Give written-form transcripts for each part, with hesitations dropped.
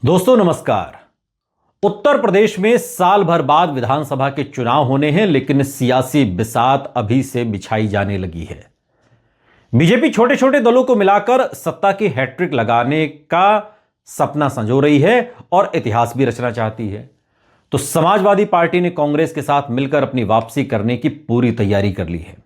दोस्तों नमस्कार। उत्तर प्रदेश में साल भर बाद विधानसभा के चुनाव होने हैं, लेकिन सियासी बिसात अभी से बिछाई जाने लगी है। बीजेपी छोटे छोटे दलों को मिलाकर सत्ता की हैट्रिक लगाने का सपना संजो रही है और इतिहास भी रचना चाहती है। तो समाजवादी पार्टी ने कांग्रेस के साथ मिलकर अपनी वापसी करने की पूरी तैयारी कर ली है।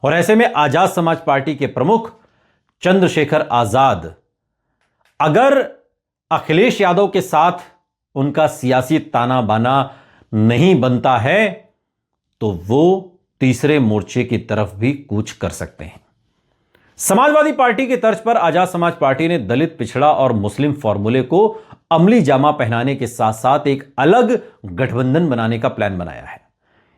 और ऐसे में आजाद समाज पार्टी के प्रमुख चंद्रशेखर आजाद अगर अखिलेश यादव के साथ उनका सियासी ताना बाना नहीं बनता है तो वो तीसरे मोर्चे की तरफ भी कूच कर सकते हैं। समाजवादी पार्टी की तर्ज पर आजाद समाज पार्टी ने दलित, पिछड़ा और मुस्लिम फॉर्मूले को अमली जामा पहनाने के साथ साथ एक अलग गठबंधन बनाने का प्लान बनाया है।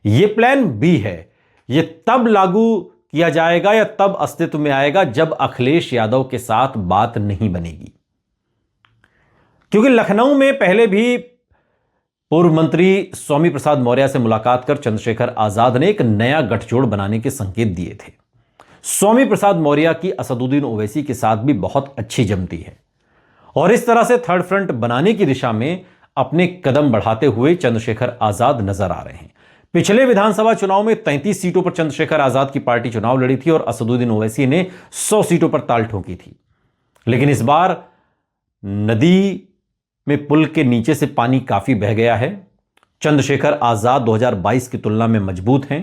यह प्लान बी है। यह तब लागू किया जाएगा या तब अस्तित्व में आएगा जब अखिलेश यादव के साथ बात नहीं बनेगी। क्योंकि लखनऊ में पहले भी पूर्व मंत्री स्वामी प्रसाद मौर्य से मुलाकात कर चंद्रशेखर आजाद ने एक नया गठजोड़ बनाने के संकेत दिए थे। स्वामी प्रसाद मौर्य की असदुद्दीन ओवैसी के साथ भी बहुत अच्छी जमती है और इस तरह से थर्ड फ्रंट बनाने की दिशा में अपने कदम बढ़ाते हुए चंद्रशेखर आजाद नजर आ रहे हैं। पिछले विधानसभा चुनाव में 33 सीटों पर चंद्रशेखर आजाद की पार्टी चुनाव लड़ी थी और असदुद्दीन ओवैसी ने 100 सीटों पर ताल ठोकी थी। लेकिन इस बार नदी में पुल के नीचे से पानी काफी बह गया है। चंद्रशेखर आजाद 2022 की तुलना में मजबूत हैं।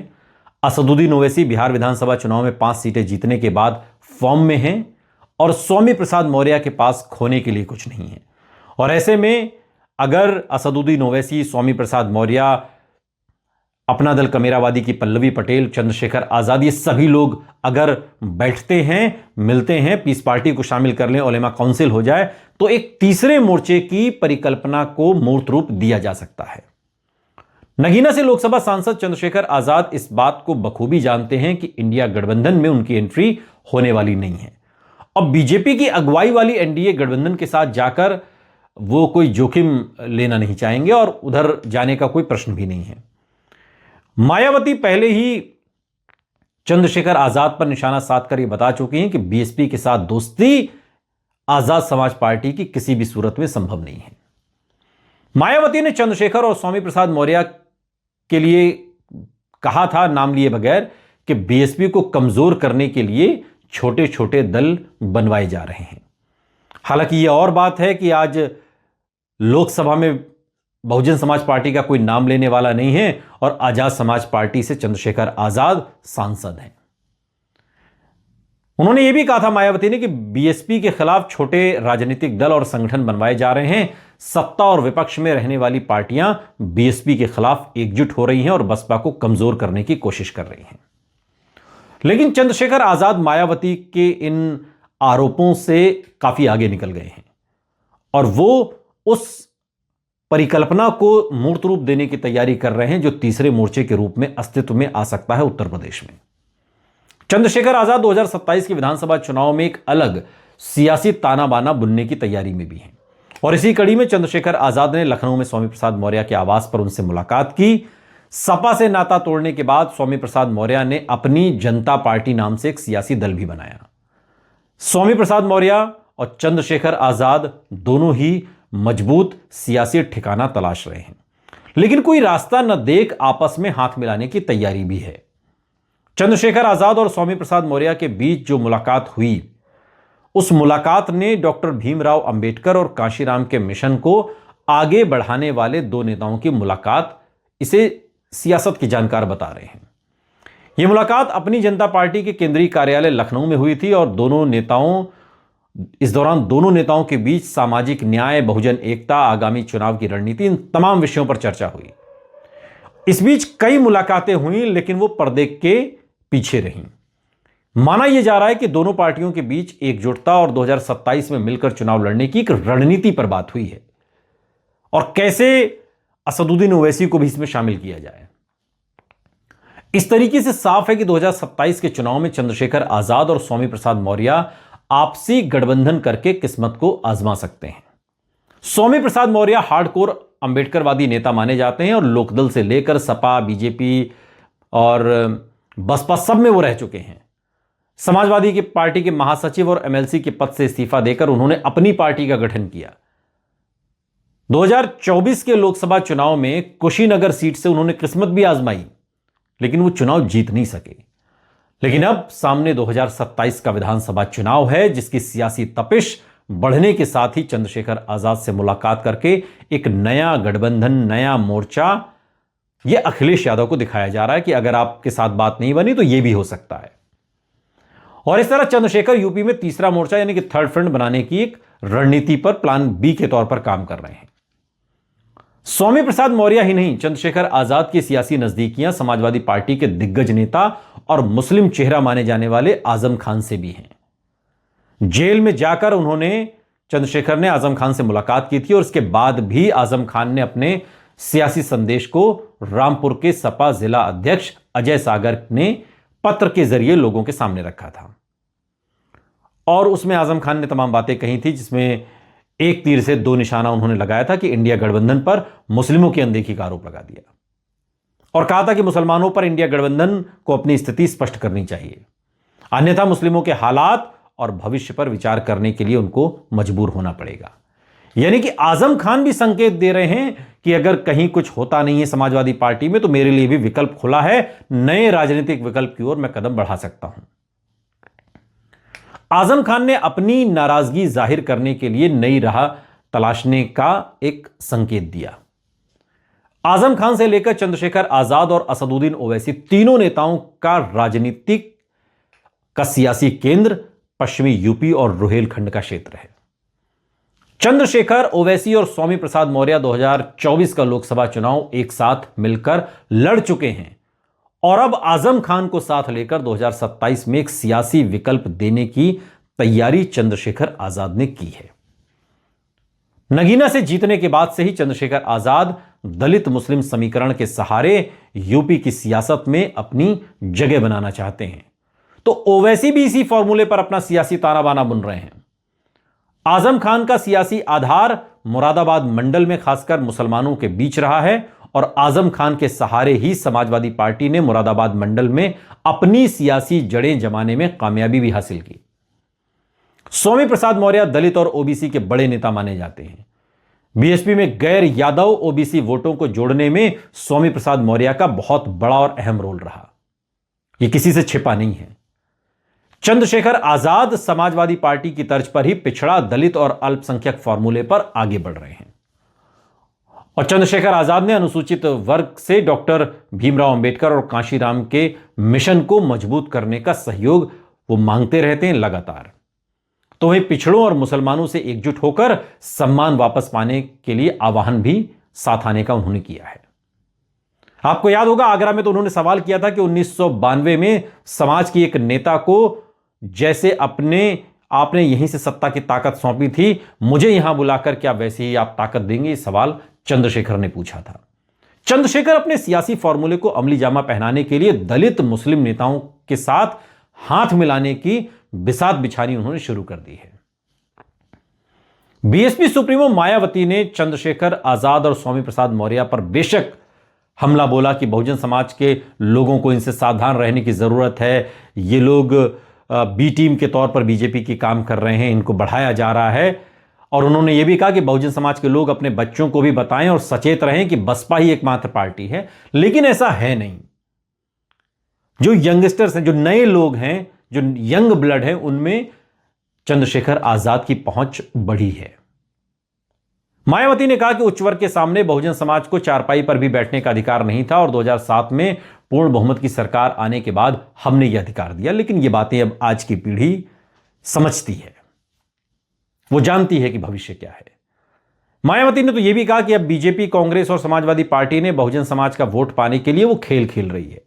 असदुद्दीन ओवैसी बिहार विधानसभा चुनाव में 5 सीटें जीतने के बाद फॉर्म में हैं और स्वामी प्रसाद मौर्य के पास खोने के लिए कुछ नहीं है। और ऐसे में अगर असदुद्दीन ओवैसी, स्वामी प्रसाद मौर्य, अपना दल कमेरावादी की पल्लवी पटेल, चंद्रशेखर आजाद, ये सभी लोग अगर बैठते हैं, मिलते हैं, पीस पार्टी को शामिल कर लें, उलेमा काउंसिल हो जाए, तो एक तीसरे मोर्चे की परिकल्पना को मूर्त रूप दिया जा सकता है। नगीना से लोकसभा सांसद चंद्रशेखर आजाद इस बात को बखूबी जानते हैं कि इंडिया गठबंधन में उनकी एंट्री होने वाली नहीं है और बीजेपी की अगुवाई वाली एनडीए गठबंधन के साथ जाकर वो कोई जोखिम लेना नहीं चाहेंगे और उधर जाने का कोई प्रश्न भी नहीं है। मायावती पहले ही चंद्रशेखर आजाद पर निशाना साधकर यह बता चुकी हैं कि बीएसपी के साथ दोस्ती आजाद समाज पार्टी की किसी भी सूरत में संभव नहीं है। मायावती ने चंद्रशेखर और स्वामी प्रसाद मौर्य के लिए कहा था, नाम लिए बगैर, कि बीएसपी को कमजोर करने के लिए छोटे छोटे दल बनवाए जा रहे हैं। हालांकि यह और बात है कि आज लोकसभा में बहुजन समाज पार्टी का कोई नाम लेने वाला नहीं है और आजाद समाज पार्टी से चंद्रशेखर आजाद सांसद हैं। उन्होंने यह भी कहा था मायावती ने कि बीएसपी के खिलाफ छोटे राजनीतिक दल और संगठन बनवाए जा रहे हैं। सत्ता और विपक्ष में रहने वाली पार्टियां बीएसपी के खिलाफ एकजुट हो रही हैं और बसपा को कमजोर करने की कोशिश कर रही हैं। लेकिन चंद्रशेखर आजाद मायावती के इन आरोपों से काफी आगे निकल गए हैं और वो उस परिकल्पना को मूर्त रूप देने की तैयारी कर रहे हैं जो तीसरे मोर्चे के रूप में अस्तित्व में आ सकता है उत्तर प्रदेश में। चंद्रशेखर आजाद 2027 के विधानसभा चुनाव में एक अलग सियासी ताना बाना बुनने की तैयारी में भी हैं और इसी कड़ी में चंद्रशेखर आजाद ने लखनऊ में स्वामी प्रसाद मौर्य के आवास पर उनसे मुलाकात की। सपा से नाता तोड़ने के बाद स्वामी प्रसाद मौर्य ने अपनी जनता पार्टी नाम से एक सियासी दल भी बनाया। स्वामी प्रसाद मौर्य और चंद्रशेखर आजाद दोनों ही मजबूत सियासी ठिकाना तलाश रहे हैं, लेकिन कोई रास्ता न देख आपस में हाथ मिलाने की तैयारी भी है। चंद्रशेखर आजाद और स्वामी प्रसाद मौर्य के बीच जो मुलाकात हुई, उस मुलाकात ने डॉक्टर भीमराव अंबेडकर और कांशीराम के मिशन को आगे बढ़ाने वाले दो नेताओं की मुलाकात, इसे सियासत के जानकार बता रहे हैं। यह मुलाकात अपनी जनता पार्टी के केंद्रीय कार्यालय लखनऊ में हुई थी और इस दौरान दोनों नेताओं के बीच सामाजिक न्याय, बहुजन एकता, आगामी चुनाव की रणनीति, इन तमाम विषयों पर चर्चा हुई। इस बीच कई मुलाकातें हुई, लेकिन वो पर्दे के पीछे रहीं। माना यह जा रहा है कि दोनों पार्टियों के बीच एकजुटता और 2027 में मिलकर चुनाव लड़ने की एक रणनीति पर बात हुई है और कैसे असदुद्दीन ओवैसी को भी इसमें शामिल किया जाए। इस तरीके से साफ है कि 2027 के चुनाव में चंद्रशेखर आजाद और स्वामी प्रसाद मौर्य आपसी गठबंधन करके किस्मत को आजमा सकते हैं। स्वामी प्रसाद मौर्य हार्डकोर अंबेडकरवादी नेता माने जाते हैं और लोकदल से लेकर सपा, बीजेपी और बसपा सब में वो रह चुके हैं। समाजवादी की पार्टी के महासचिव और एमएलसी के पद से इस्तीफा देकर उन्होंने अपनी पार्टी का गठन किया। 2024 के लोकसभा चुनाव में कुशीनगर सीट से उन्होंने किस्मत भी आजमाई, लेकिन वो चुनाव जीत नहीं सके। लेकिन अब सामने 2027 का विधानसभा चुनाव है, जिसकी सियासी तपिश बढ़ने के साथ ही चंद्रशेखर आजाद से मुलाकात करके एक नया गठबंधन, नया मोर्चा, यह अखिलेश यादव को दिखाया जा रहा है कि अगर आपके साथ बात नहीं बनी तो यह भी हो सकता है। और इस तरह चंद्रशेखर यूपी में तीसरा मोर्चा यानी कि थर्ड फ्रंट बनाने की एक रणनीति पर प्लान बी के तौर पर काम कर रहे हैं। स्वामी प्रसाद मौर्य ही नहीं, चंद्रशेखर आजाद की सियासी नजदीकियां समाजवादी पार्टी के दिग्गज नेता और मुस्लिम चेहरा माने जाने वाले आजम खान से भी हैं। जेल में जाकर चंद्रशेखर ने आजम खान से मुलाकात की थी और उसके बाद भी आजम खान ने अपने सियासी संदेश को रामपुर के सपा जिला अध्यक्ष अजय सागर ने पत्र के जरिए लोगों के सामने रखा था। और उसमें आजम खान ने तमाम बातें कही थी, जिसमें एक तीर से दो निशाना उन्होंने लगाया था कि इंडिया गठबंधन पर मुस्लिमों की अनदेखी का आरोप लगा दिया और कहा था कि मुसलमानों पर इंडिया गठबंधन को अपनी स्थिति स्पष्ट करनी चाहिए, अन्यथा मुस्लिमों के हालात और भविष्य पर विचार करने के लिए उनको मजबूर होना पड़ेगा। यानी कि आजम खान भी संकेत दे रहे हैं कि अगर कहीं कुछ होता नहीं है समाजवादी पार्टी में तो मेरे लिए भी विकल्प खुला है, नए राजनीतिक विकल्प की ओर मैं कदम बढ़ा सकता हूं। आजम खान ने अपनी नाराजगी जाहिर करने के लिए नई राह तलाशने का एक संकेत दिया। आजम खान से लेकर चंद्रशेखर आजाद और असदुद्दीन ओवैसी तीनों नेताओं का राजनीतिक का सियासी केंद्र पश्चिमी यूपी और रुहेलखंड का क्षेत्र है। चंद्रशेखर, ओवैसी और स्वामी प्रसाद मौर्य 2024 का लोकसभा चुनाव एक साथ मिलकर लड़ चुके हैं और अब आजम खान को साथ लेकर 2027 में एक सियासी विकल्प देने की तैयारी चंद्रशेखर आजाद ने की है। नगीना से जीतने के बाद से ही चंद्रशेखर आजाद दलित मुस्लिम समीकरण के सहारे यूपी की सियासत में अपनी जगह बनाना चाहते हैं, तो ओवैसी भी इसी फॉर्मूले पर अपना सियासी ताना बाना बुन रहे हैं। आजम खान का सियासी आधार मुरादाबाद मंडल में खासकर मुसलमानों के बीच रहा है और आजम खान के सहारे ही समाजवादी पार्टी ने मुरादाबाद मंडल में अपनी सियासी जड़ें जमाने में कामयाबी भी हासिल की। स्वामी प्रसाद मौर्य दलित और ओबीसी के बड़े नेता माने जाते हैं। बीएसपी में गैर यादव ओबीसी वोटों को जोड़ने में स्वामी प्रसाद मौर्य का बहुत बड़ा और अहम रोल रहा, यह किसी से छिपा नहीं है। चंद्रशेखर आजाद समाजवादी पार्टी की तर्ज पर ही पिछड़ा, दलित और अल्पसंख्यक फॉर्मूले पर आगे बढ़ रहे हैं और चंद्रशेखर आजाद ने अनुसूचित वर्ग से डॉक्टर भीमराव अंबेडकर और कांशीराम के मिशन को मजबूत करने का सहयोग वो मांगते रहते हैं लगातार। तो वहीं पिछड़ों और मुसलमानों से एकजुट होकर सम्मान वापस पाने के लिए आह्वान भी साथ आने का उन्होंने किया है। आपको याद होगा आगरा में तो उन्होंने सवाल किया था कि 1992 में समाज की एक नेता को जैसे आपने यहीं से सत्ता की ताकत सौंपी थी, मुझे यहां बुलाकर क्या वैसे ही आप ताकत देंगे? सवाल चंद्रशेखर ने पूछा था। चंद्रशेखर अपने सियासी फॉर्मूले को अमली जामा पहनाने के लिए दलित मुस्लिम नेताओं के साथ हाथ मिलाने की बिसात बिछानी उन्होंने शुरू कर दी है। बीएसपी सुप्रीमो मायावती ने चंद्रशेखर आजाद और स्वामी प्रसाद मौर्य पर बेशक हमला बोला कि बहुजन समाज के लोगों को इनसे सावधान रहने की जरूरत है, ये लोग बी टीम के तौर पर बीजेपी की काम कर रहे हैं, इनको बढ़ाया जा रहा है। और उन्होंने यह भी कहा कि बहुजन समाज के लोग अपने बच्चों को भी बताएं और सचेत रहें कि बसपा ही एकमात्र पार्टी है, लेकिन ऐसा है नहीं। जो यंगस्टर्स हैं, जो नए लोग हैं, जो यंग ब्लड है, उनमें चंद्रशेखर आजाद की पहुंच बढ़ी है। मायावती ने कहा कि उच्च वर्ग के सामने बहुजन समाज को चारपाई पर भी बैठने का अधिकार नहीं था और 2007 में पूर्ण बहुमत की सरकार आने के बाद हमने यह अधिकार दिया। लेकिन ये बातें अब आज की पीढ़ी समझती है, वो जानती है कि भविष्य क्या है। मायावती ने तो यह भी कहा कि अब बीजेपी, कांग्रेस और समाजवादी पार्टी ने बहुजन समाज का वोट पाने के लिए वो खेल खेल रही है।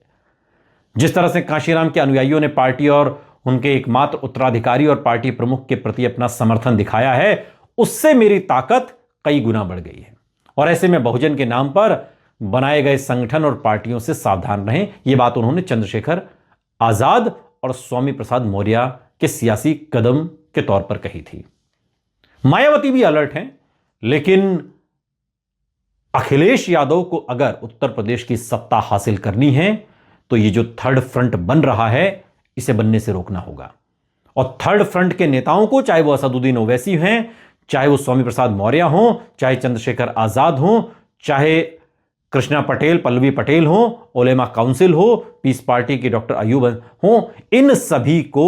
जिस तरह से कांशीराम के अनुयायियों ने पार्टी और उनके एकमात्र उत्तराधिकारी और पार्टी प्रमुख के प्रति अपना समर्थन दिखाया है, उससे मेरी ताकत कई गुना बढ़ गई है और ऐसे में बहुजन के नाम पर बनाए गए संगठन और पार्टियों से सावधान रहें। यह बात उन्होंने चंद्रशेखर आजाद और स्वामी प्रसाद मौर्य के सियासी कदम के तौर पर कही थी। मायावती भी अलर्ट हैं, लेकिन अखिलेश यादव को अगर उत्तर प्रदेश की सत्ता हासिल करनी है तो ये जो थर्ड फ्रंट बन रहा है, इसे बनने से रोकना होगा। और थर्ड फ्रंट के नेताओं को, चाहे वो असदुद्दीन ओवैसी हैं, चाहे वो स्वामी प्रसाद मौर्य हो, चाहे चंद्रशेखर आजाद हो, चाहे कृष्णा पटेल, पल्लवी पटेल हो, ओलेमा काउंसिल हो, पीस पार्टी के डॉक्टर अयूब हो, इन सभी को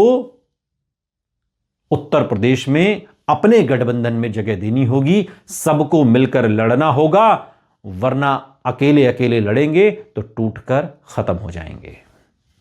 उत्तर प्रदेश में अपने गठबंधन में जगह देनी होगी। सबको मिलकर लड़ना होगा, वरना अकेले अकेले लड़ेंगे तो टूटकर खत्म हो जाएंगे।